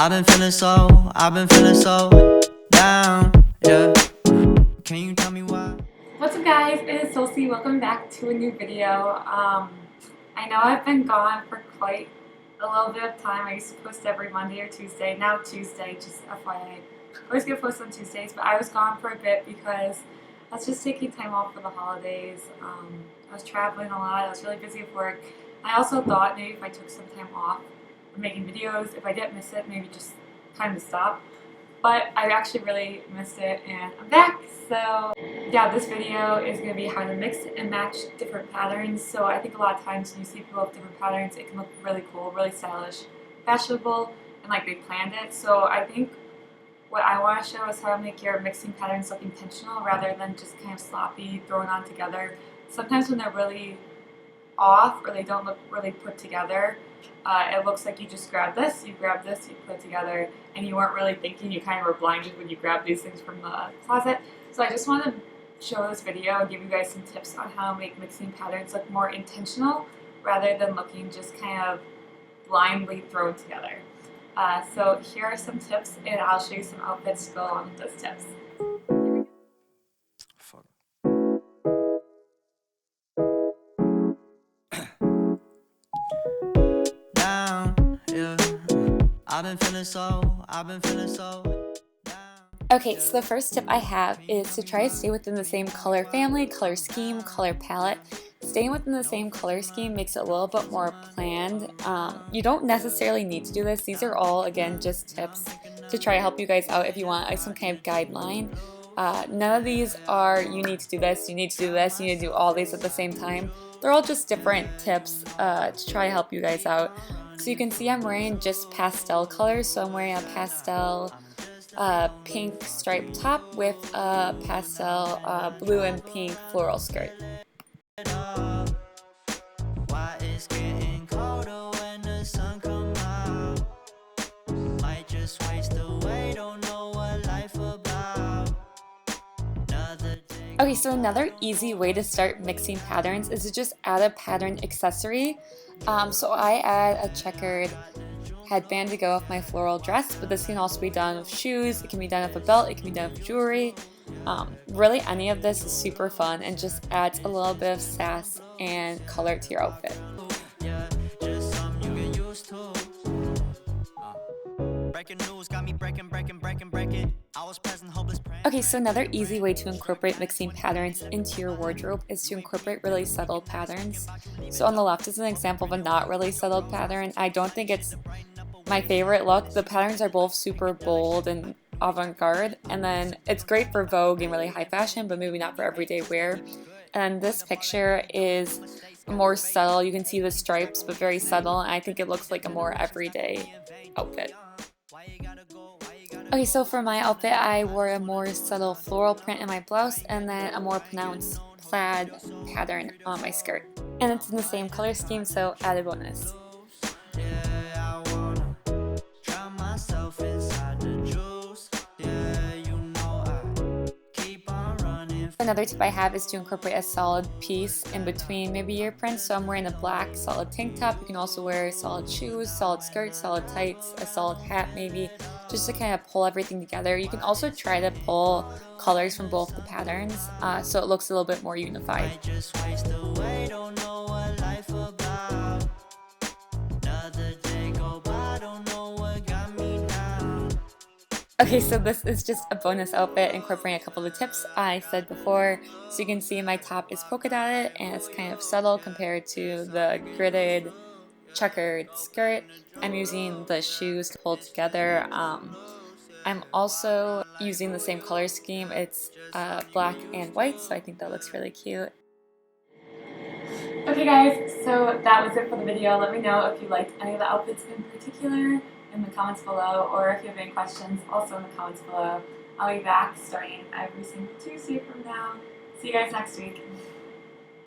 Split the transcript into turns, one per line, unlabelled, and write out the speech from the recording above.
I've been feeling so down, yeah. Can you tell me why?
What's up guys, it is Tulsi. Welcome back to a new video. I know I've been gone for quite a little bit of time. I used to post every Monday or Tuesday. Now Tuesday, just FYI. I always get posts on Tuesdays, but I was gone for a bit because I was just taking time off for the holidays. I was traveling a lot. I was really busy with work. I also thought maybe if I took some time off from making videos, if I didn't miss it, maybe just time to stop. But I actually really missed it and I'm back. So yeah, this video is going to be how to mix and match different patterns. So I think a lot of times when you see people with different patterns, it can look really cool, really stylish, fashionable, and like they planned it. So I think what I want to show is how to make your mixing patterns look intentional rather than just kind of sloppy, thrown on together. Sometimes when they're really off or they don't look really put together, it looks like you just grabbed this, you put it together, and you weren't really thinking. You kind of were blinded when you grabbed these things from the closet. So I just wanted to show this video and give you guys some tips on how to make mixing patterns look more intentional rather than looking just kind of blindly thrown together. So here are some tips, and I'll show you some outfits to go along with those tips.
I've been feeling so down.
Okay, so the first tip I have is to try to stay within the same color family, color scheme, color palette. Staying within the same color scheme makes it a little bit more planned. You don't necessarily need to do this. These are all, again, just tips to try to help you guys out if you want like some kind of guideline. None of these are you need to do this, you need to do this, you need to do all these at the same time. They're all just different tips to try to help you guys out. So you can see I'm wearing just pastel colors, so I'm wearing a pastel pink striped top with a pastel blue and pink floral skirt.
Why it's getting colder when the sun come out. Might just waste away, don't know what life about.
Okay, so another easy way to start mixing patterns is to just add a pattern accessory. So I add a checkered headband to go with my floral dress, but this can also be done with shoes, it can be done with a belt, it can be done with jewelry. Really any of this is super fun and just adds a little bit of sass and color to your outfit. Okay, so another easy way to incorporate mixing patterns into your wardrobe is to incorporate really subtle patterns. So on the left is an example of a not really subtle pattern. I don't think it's my favorite look. The patterns are both super bold and avant-garde, and then it's great for Vogue and really high fashion, but maybe not for everyday wear. And this picture is more subtle. You can see the stripes, but very subtle, and I think it looks like a more everyday outfit. Okay, so for my outfit, I wore a more subtle floral print in my blouse and then a more pronounced plaid pattern on my skirt. And it's in the same color scheme, so added bonus. Another tip I have is to incorporate a solid piece in between maybe your prints. So I'm wearing a black solid tank top. You can also wear solid shoes, solid skirts, solid tights, a solid hat maybe, just to kind of pull everything together. You can also try to pull colors from both the patterns so it looks a little bit more unified. Okay, so this is just a bonus outfit incorporating a couple of the tips I said before. So you can see my top is polka dotted and it's kind of subtle compared to the gridded checkered skirt. I'm using the shoes to hold together. I'm also using the same color scheme. It's black and white, so I think that looks really cute. Okay guys, so that was it for the video. Let me know if you liked any of the outfits in particular in the comments below, or if you have any questions, also in the comments below. I'll be back starting every single Tuesday from now. See you guys next week.